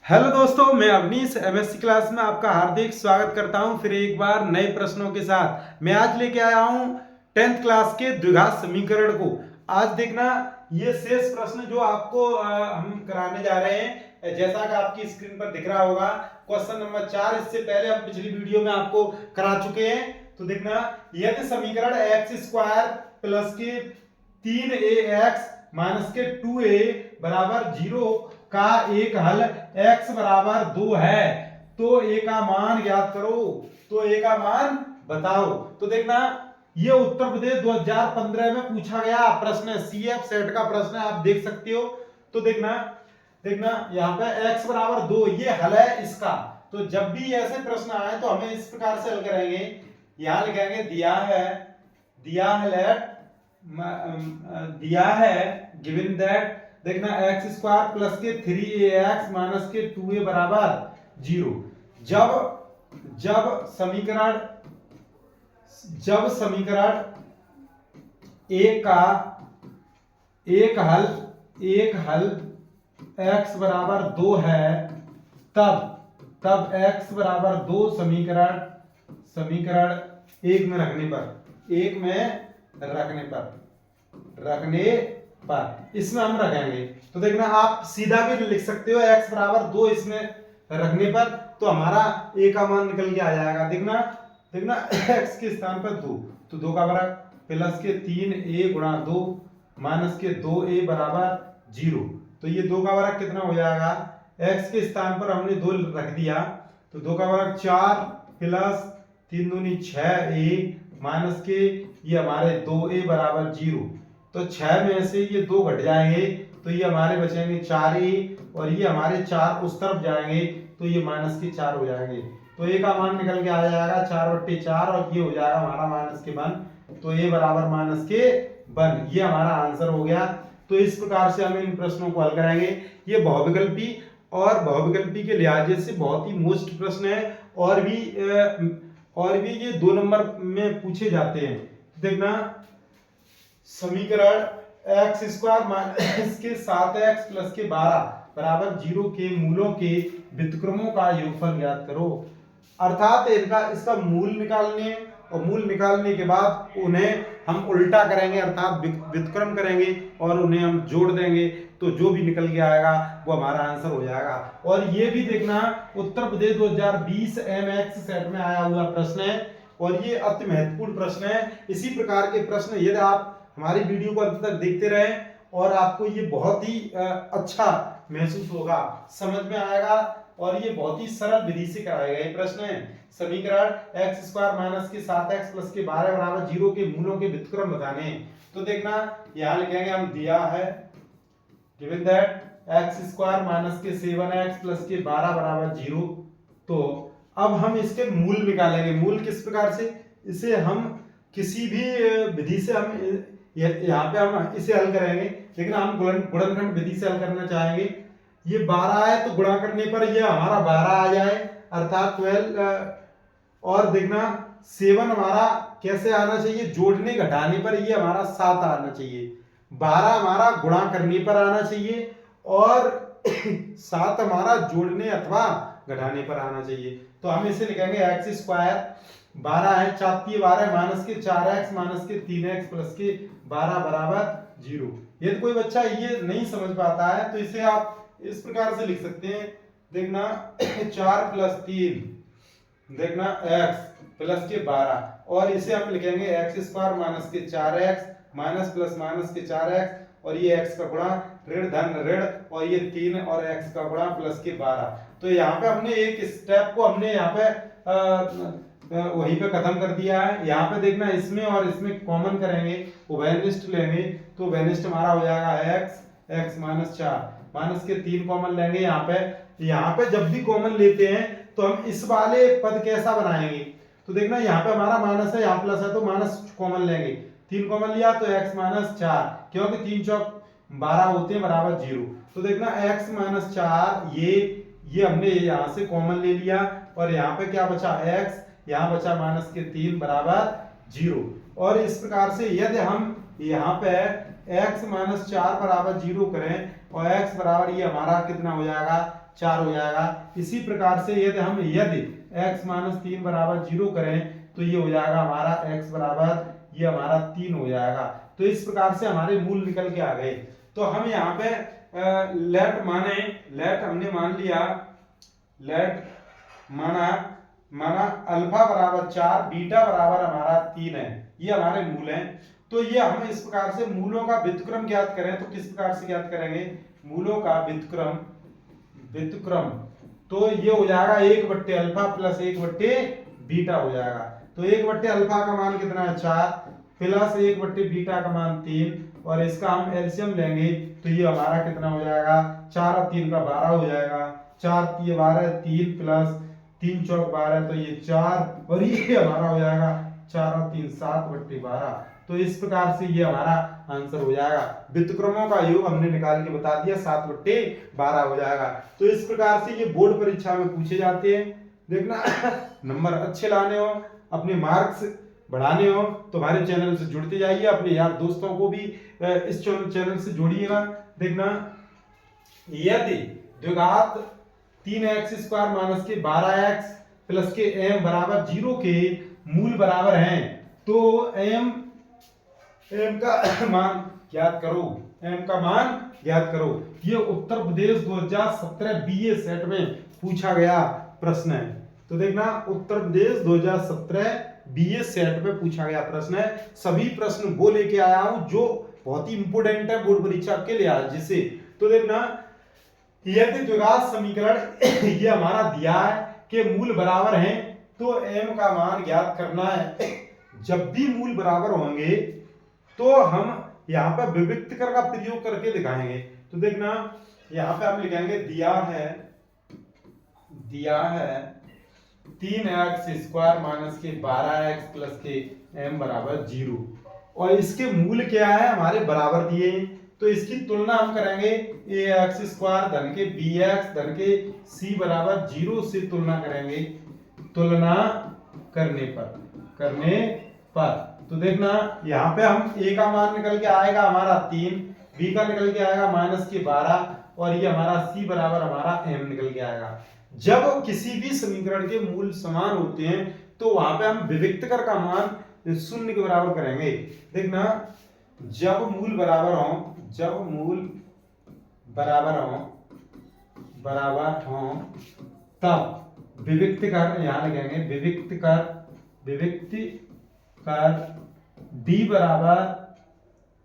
Hello दोस्तों, मैं Awanish MSc class में आपका हार्दिक स्वागत करता हूं फिर एक बार नए प्रश्नों के साथ। मैं आज लेके आया हूं 10th क्लास के द्विघात समीकरण को। आज देखना ये शेष प्रश्न जो आपको हम कराने जा रहे हैं, जैसा कि आपकी स्क्रीन पर दिख रहा होगा क्वेश्चन नंबर 4। इससे पहले हम पिछली वीडियो में आपको करा चुके हैं। तो देखना, यदि समीकरण एक्स स्क्वायर प्लस के 3ax माइनस के 2a बराबर 0 का एक हल x बराबर 2 है तो a का मान ज्ञात करो। तो a का मान बताओ। तो देखना, ये उत्तर प्रदेश 2015 में पूछा गया प्रश्न है, सीएफ सेट का प्रश्न है, आप देख सकते हो। तो देखना देखना यहाँ पे x बराबर 2 ये हल है इसका। तो जब भी ऐसे प्रश्न आए तो हमें इस प्रकार से हल करेंगे। यहां लिखेंगे दिया है गिवन दैट। देखना एक्स स्क्वायर प्लस के 3ax माइनस के 2a बराबर 0। जब समीकरण एक का एक हल x बराबर 2 है तब x बराबर 2 समीकरण एक में रखने पर इसमें हम रखेंगे। तो देखना, आप सीधा भी लिख सकते हो x बराबर 2 इसमें रखने पर, तो हमारा a का मान निकल के आ जाएगा। देखना x के स्थान पर 2, तो 2 का बराबर प्लस के 3a गुणा 2 माइनस के 2a बराबर 0। तो ये 2 का बराबर कितना हो जाएगा, x के स्थान पर हमने 2 रख दिया, तो 2 का बराबर 4 प्लस 3 दूनी 6a माइनस के ये हमारे 2a बराबर 0। तो 6 में से ये 2 घट जाएंगे तो ये हमारे बचेंगे 4a, और ये हमारे 4 उस तरफ जाएंगे तो ये माइनस के 4 हो जाएंगे। तो a का मान निकल के आ जाएगा 4/4, और ये हो जाएगा हमारा माइनस के 1। तो a बराबर माइनस के 1, ये हमारा आंसर हो गया। तो इस प्रकार से हम इन प्रश्नों को हल कराएंगे। ये बहुविकल्पी के लिहाज से बहुत ही मोस्ट प्रश्न है, और भी ये 2 नंबर में पूछे जाते हैं। देखना, समीकरण एक्स स्क्वायर माइनस के 7x प्लस के 12 बराबर 0 के मूलों के व्युत्क्रमों का योगफल ज्ञात करो। अर्थात इसका मूल निकालने, और मूल निकालने के बाद उन्हें हम उल्टा करेंगे, अर्थात व्युत्क्रम करेंगे और उन्हें हम जोड़ देंगे, तो जो भी निकल के आएगा वो हमारा आंसर हो जाएगा। और ये भी देखना, उत्तर प्रदेश 2020 एमएक्स सेट में आया हुआ प्रश्न है, और ये अति महत्वपूर्ण प्रश्न है। इसी प्रकार के प्रश्न यदि आप हमारी वीडियो को अंत तक देखते रहें, और आपको ये बहुत ही अच्छा महसूस होगा, समझ में आएगा, और ये बहुत ही सरल विधि से कराए गए प्रश्न है। समीकरण एक्स स्क्वायर माइनस के 7x प्लस के 12 बराबर 0 के मूलों के व्युत्क्रम बताने। तो देखना, यहां लिखेंगे हम, दिया है given that x square minus के 7x प्लस के 12 बराबर 0। तो अब हम इसके मूल निकालेंगे। मूल किस प्रकार से, इसे हम किसी भी विधि से हम यहाँ पे हम इसे हल करेंगे, लेकिन हम गुणनखंड विधि से हल करना चाहेंगे। ये 12 है तो गुणा करने पर ये हमारा 12 आ जाए, अर्थात 12। और देखना, 7 हमारा कैसे आना चाहिए, जोड़ने घटाने पर ये हमारा 7 आना चाहिए। 12 हमारा गुणा करने पर आना चाहिए, और 7 हमारा जोड़ने अथवा घटाने पर आना चाहिए। तो हम इसे लिखेंगे एक्स स्क्वायर 12 है, 4 12 माइनस के 4x माइनस के 3x प्लस के 12 बराबर 0। यदि कोई बच्चा ये नहीं समझ पाता है तो इसे आप इस प्रकार से लिख सकते हैं। देखना 4 प्लस 3, देखना x प्लस के 12, और इसे हम लिखेंगे एक्स स्क्वायर माइनस के 4x माइनस प्लस माइनस के 4x, और ये x का गुणा ऋण धन ऋण, और ये 3 और x का गुणा प्लस के 12। तो यहाँ पे हमने एक स्टेप को हमने यहाँ पे वहीं पे खत्म कर दिया है। यहाँ पे देखना, इसमें और इसमें कॉमन करेंगे, उभयनिष्ठ लेंगे, तो उभयनिष्ठ हमारा हो जाएगा x माइनस 4 माइनस के 3 कॉमन लेंगे। यहाँ पे जब भी कॉमन लेते हैं तो हम इस वाले पद कैसा बनाएंगे। तो देखना, यहाँ पे हमारा माइनस है, यहाँ प्लस है, तो माइनस कॉमन लेंगे, 3 कॉमन लिया तो x माइनस 4, क्योंकि 3 चौक 12 होते हैं बराबर 0। तो देखना x माइनस 4 ये हमने यहाँ से कॉमन ले लिया, और यहाँ पे क्या बचा, x, यहाँ बचा माइनस के 3 बराबर 0। और इस प्रकार से यदि हम यहाँ पे x माइनस 4 बराबर 0 करें और x बराबर ये हमारा कितना हो जाएगा 4 हो जाएगा। इसी प्रकार से यदि x माइनस 3 बराबर 0 करें तो ये हो जाएगा हमारा x बराबर ये हमारा 3 हो जाएगा। तो इस प्रकार से हमारे मूल निकल के आ गए। तो हम यहाँ पे लेट हमने मान लिया, लेट माना अल्फा बराबर 4 बीटा बराबर हमारा 3 है, ये हमारे मूल हैं। तो ये हम इस प्रकार से मूलों का व्युत्क्रम ज्ञात करें तो किस प्रकार से ज्ञात करेंगे, मूलों का व्युत्क्रम तो ये हो जाएगा 1/अल्फा प्लस 1/बीटा हो जाएगा। तो 1/अल्फा का मान कितना है 4 प्लस 1/बीटा का मान 3 और इसका हम एलसीएम लेंगे तो ये हमारा कितना हो जाएगा 4 और 3 का 12 हो जाएगा। 4 3 12 3 प्लस 3 चौक 12 तो ये 4 और ये हमारा हो जाएगा 4 और 3 7/12। तो इस प्रकार से ये हमारा आंसर हो जाएगा। व्युत्क्रमों का योग हमने निकाल के बता दिया 7/12 हो जाएगा। तो इस प्रकार से ये बोर्ड परीक्षा में पूछे जाते हैं। देखना नंबर अच्छे लाने हो, अपने मार्क्स बढ़ाने हो तो हमारे चैनल से जुड़ते जाइए, अपने यार दोस्तों को भी इस चैनल से जोड़िएगा। देखना यदि द्विघात 3x² माइनस के 12x प्लस के m बराबर 0 के मूल बराबर हैं तो m का मान ज्ञात करो, m का मान ज्ञात करो। ये उत्तर प्रदेश 2017 बीए सेट में पूछा गया प्रश्न है। तो देखना उत्तर प्रदेश 2017 बीए सेट में पूछा गया प्रश्न है। सभी प्रश्न वो लेके आया हूं जो बहुत ही इंपोर्टेंट है बोर्ड परीक्षा के लिए जिसे। तो देखना यदि द्विघात समीकरण ये हमारा दिया है कि मूल बराबर हैं तो m का मान ज्ञात करना है। जब भी मूल बराबर होंगे तो हम यहाँ पर विविक्तकर का प्रयोग करके दिखाएंगे। तो देखना यहाँ पे हम लिखेंगे दिया है 3x² माइनस के 12x प्लस के m बराबर 0 और इसके मूल क्या है हमारे बराबर दिए हैं। तो इसकी तुलना हम करेंगे ax² धन के bx धन के c बराबर 0 से तुलना करेंगे। तुलना करने पर तो देखना यहाँ पे हम a का मान निकल के आएगा हमारा 3, b का निकल के आएगा माइनस के 12 और ये हमारा c बराबर हमारा m निकल के आएगा। जब किसी भी समीकरण के मूल समान होते हैं तो वहां पे हम विविक्तकर का मान 0 के बराबर करेंगे। देखना जब मूल बराबर हो तब विविक्तकर यहाँ लिखेंगे विविक्तकर d बराबर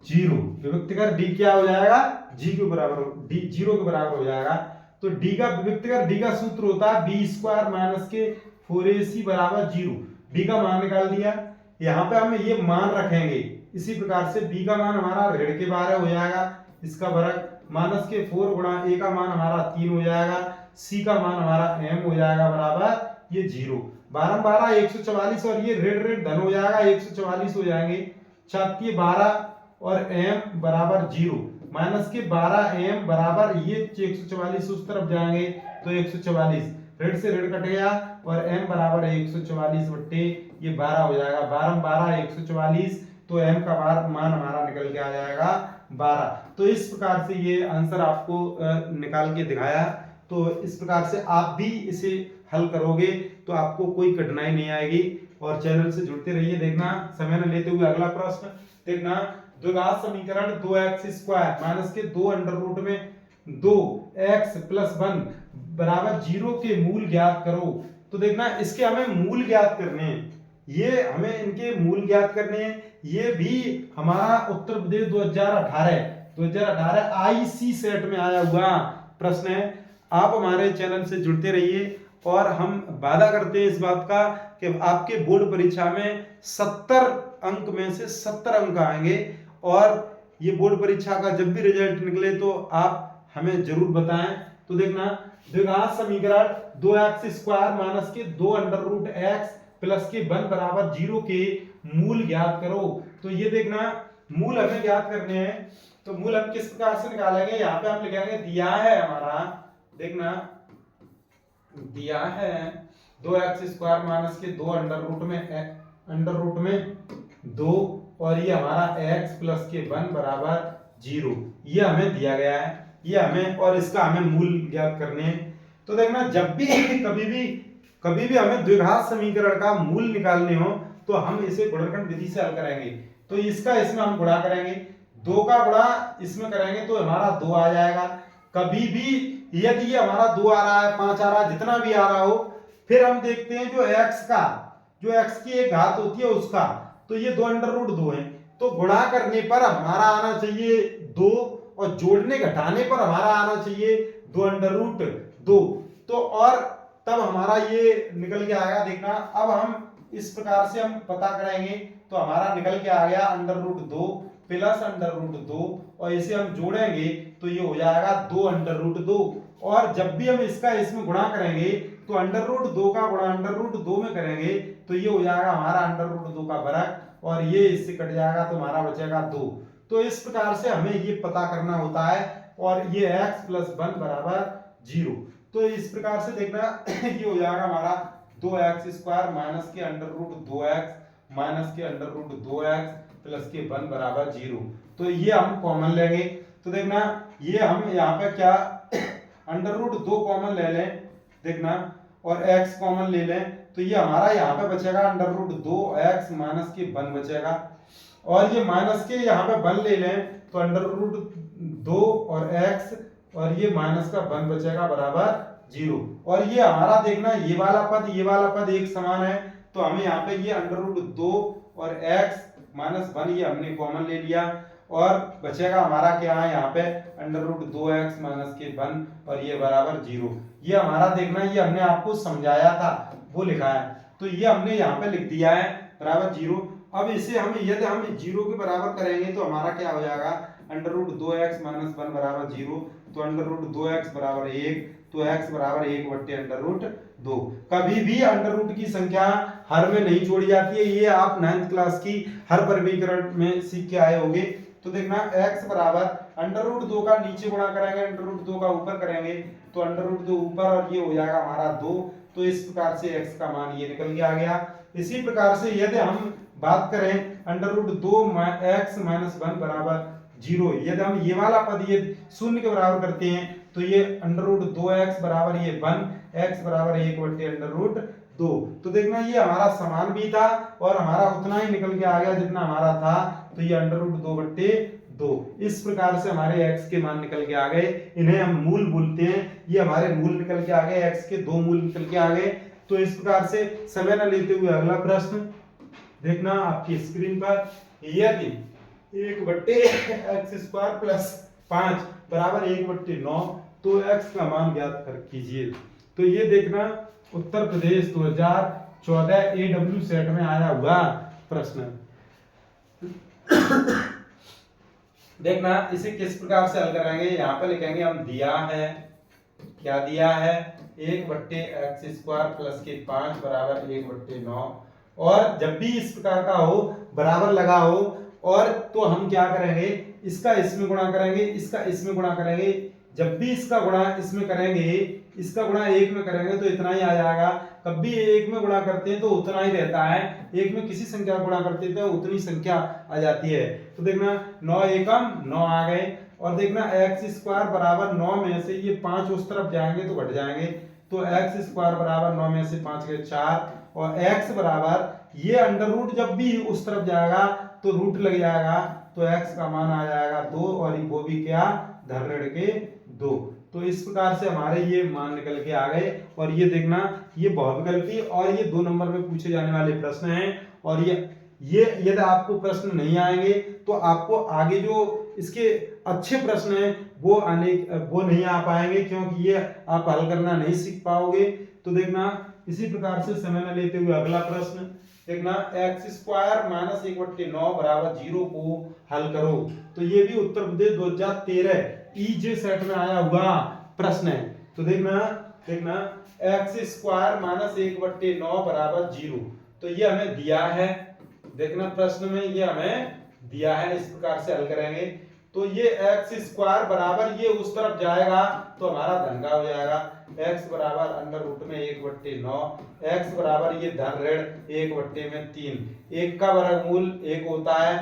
0, विविक्तकर d क्या हो जाएगा g के बराबर d 0 के बराबर हो जाएगा। तो d का विविक्तकर d का सूत्र होता है b² माइनस के 4ac बराबर 0। d का मान निकाल दिया, यहाँ पे हम ये मान रखेंगे। इसी प्रकार से b का मान हमारा ऋण के 12 हो जाएगा, इसका वर्ग माइनस के 4 गुणा a का मान हमारा 3 हो जाएगा, c का मान हमारा m हो जाएगा बराबर ये 0। 12 12 144 और ये ऋण धन हो जाएगा 144 हो जाएंगे। 4 12 और m बराबर 0 माइनस के 12 m बराबर ये 144 उस तरफ जाएंगे तो 144 ऋण से ऋण कट गया और m बराबर 144 बट्टे ये 12 हो जाएगा। 12 12 144 तो m का मान हमारा निकल के आ जाएगा 12। तो इस प्रकार से ये आंसर आपको निकाल के दिखाया। तो इस प्रकार से आप भी इसे हल करोगे तो आपको कोई कठिनाई नहीं आएगी और चैनल से जुड़ते रहिए। देखना समय न लेते हुए अगला प्रश्न देखना द्विघात समीकरण 2x² माइनस के 2 अंडर रूट में 2x प्लस 1 बराबर 0 के मूल ज्ञात करो। तो देखना इसके हमें मूल ज्ञात करने हैं, ये हमें इनके मूल ज्ञात करने हैं। ये भी हमारा उत्तर प्रदेश 2018 आईसी सेट में आया हुआ प्रश्न है। आप हमारे चैनल से जुड़ते रहिए और हम वादा करते हैं इस बात का कि आपके बोर्ड परीक्षा में 70 अंक में से 70 अंक आएंगे और ये बोर्ड परीक्षा का जब भी रिजल्ट निकले तो आप हमें जरूर बताएं। तो देखना द्विघात समीकरण 2x² माइनस के 2 अंडर रूट x प्लस के 1 बराबर 0 के मूल ज्ञात करो। तो ये देखना मूल हमें ज्ञात करने हैं। तो मूल हम किस प्रकार से निकालेंगे, यहाँ पे हम लिखेंगे दिया है हमारा, देखना दिया है 2x² माइनस के 2 अंडर रूट में 2 और ये हमारा x प्लस के 1 बराबर 0 ये हमें दिया गया है। ये हमें, और इसका हमें मूल ज्ञात करने हैं। तो देखना जब भी कभी भी हमें द्विघात समीकरण का मूल निकालने हो तो हम इसे गुणनखंड विधि से हल करेंगे। तो इसका इसमें हम गुणा करेंगे, 2 का गुणा इसमें करेंगे तो हमारा 2 आ जाएगा। कभी भी यदि ये हमारा 2 आ रहा है, 5 आ रहा है, जितना भी आ रहा हो, फिर हम देखते हैं जो x की एक घात होती है उसका, तो ये 2 अंडर रूट 2 है, तो गुणा करने पर हमारा आना चाहिए 2 और जोड़ने घटाने पर हमारा आना चाहिए 2 अंडर रूट 2। तो और तब हमारा ये निकल के आएगा। देखना अब हम इस प्रकार से हम पता करेंगे तो हमारा निकल के आ गया under root 2 plus under root 2, और इसे हम जोड़ेंगे तो ये हो जाएगा 2 अंडर रूट 2। और जब भी हम इसका इसमें गुणा करेंगे तो अंडर रूट 2 का गुणा अंडर रूट 2 में करेंगे तो ये हो जाएगा हमारा अंडर रूट 2 का वर्ग, और ये इससे कट जाएगा तो हमारा बचेगा 2। तो इस प्रकार से हमें ये पता करना होता है, और ये x + 1 बराबर 0। तो इस प्रकार से देखना ये हो जाएगा हमारा 2x² माइनस के अंडर रूट 2x माइनस के अंडर रूट 2x प्लस के 1 बराबर 0। तो ये हम कॉमन लेंगे, तो देखना ये हम यहाँ पे क्या अंडर रूट 2 कॉमन ले लें, देखना, और x कॉमन ले लें, तो ये हमारा यहाँ पे बचेगा अंडर रूट 2x माइनस के 1 बचेगा, और ये माइनस के यहाँ पे 1 ले लें तो अंडर रूट 2 और x, और ये माइनस का 1 बचेगा बराबर 0। और ये हमारा देखना ये वाला पद एक समान है, तो हमें यहाँ पे ये अंडर रूट 2 और x माइनस 1 ये हमने कॉमन ले लिया, और बचेगा हमारा क्या है यहाँ पे अंडर रूट 2x माइनस के 1 और ये बराबर 0। ये हमारा देखना ये हमने आपको समझाया था वो लिखा है, तो ये हमने यहाँ पे लिख दिया है बराबर 0। अब इसे हम यदि हम 0 के बराबर करेंगे तो हमारा क्या हो जाएगा अंडर रूट 2x माइनस 1 बराबर 0, तो अंडर रूट 2x बराबर 1, तो x बराबर 1 बट्टे अंडर रूट 2। कभी भी अंडर रूट की संख्या हर में नहीं छोड़ी जाती है, ये आप 9th क्लास की हर वर्गीकरण में सीख के आए होंगे। तो देखना x बराबर अंडर रूट 2 का नीचे गुणा करेंगे, अंडर रूट 2 का ऊपर करेंगे, तो अंडर रूट 2 ऊपर, और ये हो जाएगा हमारा 2। तो इस प्रकार से x का मान ये निकल के आ गया। इसी प्रकार से यदि हम बात करें अंडर रूट 2x माइनस 1 बराबर 0, यदि हम ये वाला पद ये 0 के बराबर करते हैं तो ये अंडर रूट 2x बराबर ये 1, x बराबर 1 बट्टे अंडर रूट 2। तो देखना ये हमारा समान भी था और हमारा उतना ही निकल के आ गया जितना हमारा था, तो ये अंडर रूट 2 बट्टे 2। इस प्रकार से हमारे x के मान निकल के आ गए, इन्हें हम मूल बोलते हैं। ये हमारे मूल निकल के आ गए, x के 2 मूल निकल के आ गए। तो इस प्रकार से समय न लेते हुए अगला प्रश्न देखना आपकी स्क्रीन पर, यदि 1/x² प्लस 5 बराबर 1/9, तो x का मान ज्ञात कर कीजिए। तो ये देखना उत्तर प्रदेश 2014 AW सेट में आया हुआ प्रश्न। देखना इसे किस प्रकार से हल करेंगे, यहाँ पे लिखेंगे हम दिया है, क्या दिया है 1/x² प्लस के 5 बराबर 1/9, और जब भी इस प्रकार का हो बराबर लगा हो, और तो हम क्या करेंगे इसका इसमें गुणा करेंगे, इसका इसमें गुणा करेंगे। जब भी इसका गुणा इसमें करेंगे, इसका गुणा 1 में करेंगे तो इतना ही आ जाएगा। कभी 1 में गुणा करते हैं तो उतना ही रहता है, 1 में किसी संख्या गुणा करते हैं तो उतनी संख्या आ जाती है। तो देखना 9 एकम 9 आ गए, और देखना x² बराबर 9 में से ये 5 उस तरफ जाएंगे तो घट जाएंगे, तो x² बराबर 9 में से 5 गए 4, और x बराबर ये अंडर रूट जब भी उस तरफ जाएगा तो रूट लग जाएगा, तो x का मान आ जाएगा 2, और वो भी क्या धन ऋण के 2। तो इस प्रकार से हमारे ये मान निकल के आ गए। और ये देखना ये बहुविकल्पी और ये 2 नंबर में पूछे जाने वाले प्रश्न हैं, और ये यदि आपको प्रश्न नहीं आएंगे तो आपको आगे जो इसके अच्छे प्रश्न हैं वो नहीं आ पाएंगे, क्योंकि ये आप हल करना नहीं सीख पाओगे। तो देखना इसी प्रकार से समय न लेते हुए अगला प्रश्न देखना x² माइनस 1/9 बराबर 0 को हल करो। तो ये भी उत्तर प्रदेश 2013 EJ सेट में आया हुआ प्रश्न है। तो देखना x² माइनस 1/9 बराबर 0, तो ये हमें दिया है, देखना प्रश्न में ये हमें दिया है, इस प्रकार से हल करेंगे। तो ये x² बराबर ये उस तरफ जाएगा तो हमारा धन का हो जाएगा, x बराबर अंडर रूट में 1/9, x बराबर ये धन ऋण 1/3, 1 का वर्गमूल 1 होता है,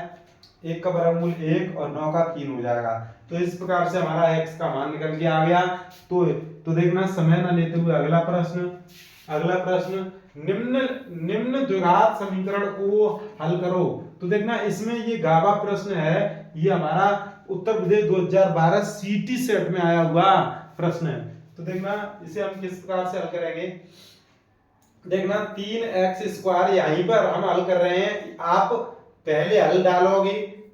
1 का वर्गमूल 1 और 9 का 3 हो जाएगा। तो इस प्रकार से हमारा x का मान निकल के आ गया। तो देखना समय ना लेते हुए अगला प्रश्न निम्न द्विघात समीकरण को हल करो। तो देखना इसमें ये गाभा प्रश्न है, ये हमारा उत्तर प्रदेश 2012 सीटी सेट में आया हुआ प्रश्न है। तो देखना इसे हम किस प्रकार से हल करेंगे। देखना 3x² यहीं पर हम हल कर रहे हैं। आप पहले हल डालोगे,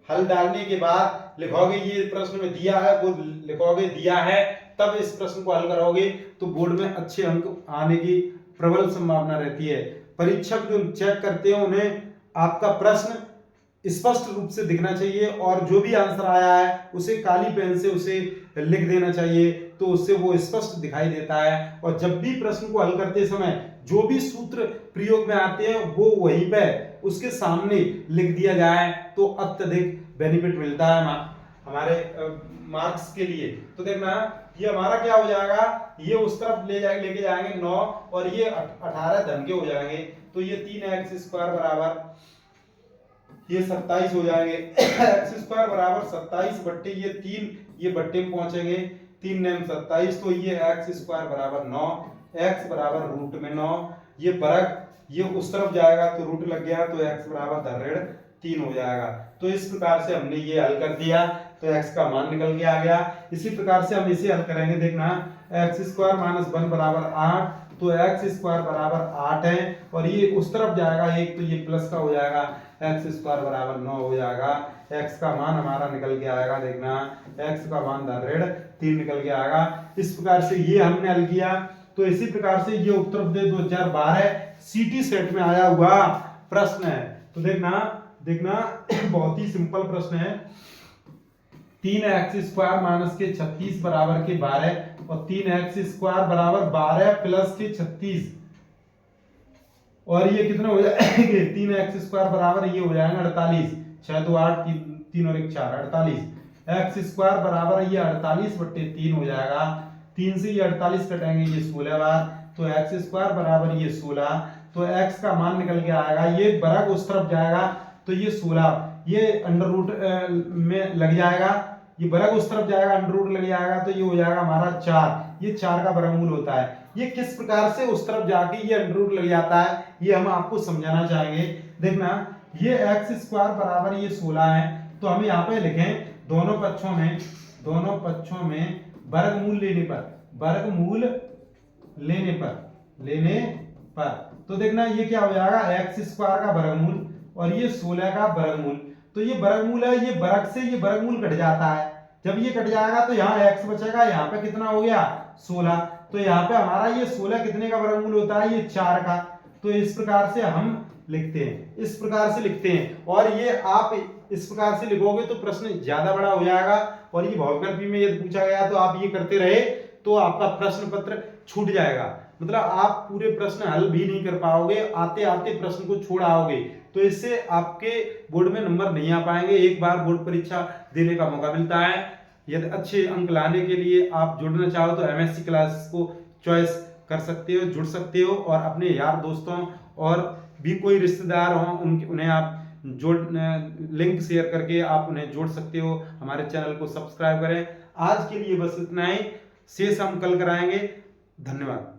हल डालने के बाद लिखोगे ये प्रश्न में दिया है, वो लिखोगे दिया है, तब इस प्रश्न को हल करोगे तो बोर्ड में अच्छे अंक आने की प्रबल संभावना रहती है। परीक्षक जो चेक करते हैं उन्हें आपका प्रश्न स्पष्ट रूप से दिखना चाहिए और जो भी आंसर आया है उसे काली पेन से उसे लिख देना चाहिए, तो उससे वो स्पष्ट दिखाई देता है। और जब भी प्रश्न को हल करते समय जो भी सूत्र प्रयोग में आते हैं वो वहीं पे उसके सामने लिख दिया जाए तो अत्यधिक बेनिफिट मिलता है हमारे मार्क्स के लिए। तो देखना ये हमारा क्या हो जाएगा, ये उस तरफ लेके जाएंगे 9 और ये 18 धन के हो जाएंगे। तो ये 3x² बराबर ये 27 हो जाएंगे। x² बराबर 27 बट्टे ये 3, ये बट्टे में पहुंचेंगे 3 9 27, तो ये x² बराबर 9, x बराबर रूट में 9, ये वर्ग ये उस तरफ जाएगा तो रूट लग गया, तो x बराबर 3 हो जाएगा। तो इस प्रकार से हमने ये हल कर दिया तो x का मान निकल के आ गया। इसी प्रकार से हम इसे हल करेंगे। देखना x² - 1 बराबर 8, तो x² बराबर 8 है और ये उस तरफ जाएगा एक, तो ये प्लस का हो जाएगा, x² बराबर 9 हो जाएगा। x का मान हमारा निकल के आएगा। देखना x का मान 3 निकल के आएगा। इस प्रकार से ये हमने हल किया। तो इसी प्रकार से ये उत्तर प्रदेश 2012 सीटी सेट में आया हुआ प्रश्न है। तो देखना बहुत ही सिंपल प्रश्न है। 3x² - 36 बराबर के 12 और 3x² बराबर 12 प्लस के 36, और ये कितना हो जाएंगे 3x² बराबर ये हो जाएगा 48, 6 2 8 3 और 1 4 48, x² बराबर ये 48 बट्टे 3 हो जाएगा। 3 से ये 48 कटेंगे, ये 16 बार, तो x² बराबर ये 16, तो x का मान निकल के आएगा। ये वर्ग उस तरफ जाएगा तो ये 16, ये अंडर रूट में लग जाएगा, ये वर्ग उस तरफ जाएगा अंडर रूट लग जाएगा, तो ये हो जाएगा हमारा 4, ये 4 का वर्गमूल होता है। ये किस प्रकार से उस तरफ जाके ये अंडर रूट लग जाता है ये हम आपको समझाना चाहेंगे। देखना ये x² बराबर ये 16 है, तो हम यहाँ पे लिखें दोनों पक्षों में वर्गमूल लेने पर तो देखना ये क्या हो जाएगा x² का वर्गमूल और ये 16 का वर्गमूल, तो ये वर्गमूल है, ये वर्ग से ये वर्गमूल कट जाता है। जब ये कट जाएगा तो यहाँ x बचेगा, यहाँ पे कितना हो गया 16, तो यहाँ पे हमारा ये 16 कितने का वर्गमूल होता है, ये 4 का। तो इस प्रकार से हम लिखते हैं, और ये आप इस प्रकार से लिखोगे तो प्रश्न ज्यादा बड़ा हो जाएगा। और ये भौतिकी में यदि पूछा गया तो आप ये करते रहे तो आपका प्रश्न पत्र छूट जाएगा, मतलब आप पूरे प्रश्न हल भी नहीं कर पाओगे, आते आते प्रश्न को छोड़ आओगे, तो इससे आपके बोर्ड में नंबर नहीं आ पाएंगे। एक बार बोर्ड परीक्षा देने का मौका मिलता है। यदि अच्छे अंक लाने के लिए आप जुड़ना चाहो तो MSc क्लासेस को चॉइस कर सकते हो, जुड़ सकते हो, और अपने यार दोस्तों और भी कोई रिश्तेदार हो उन्हें आप लिंक शेयर करके आप उन्हें जोड़ सकते हो। हमारे चैनल को सब्सक्राइब करें। आज के लिए बस इतना ही, शेष हम कल कराएंगे। धन्यवाद।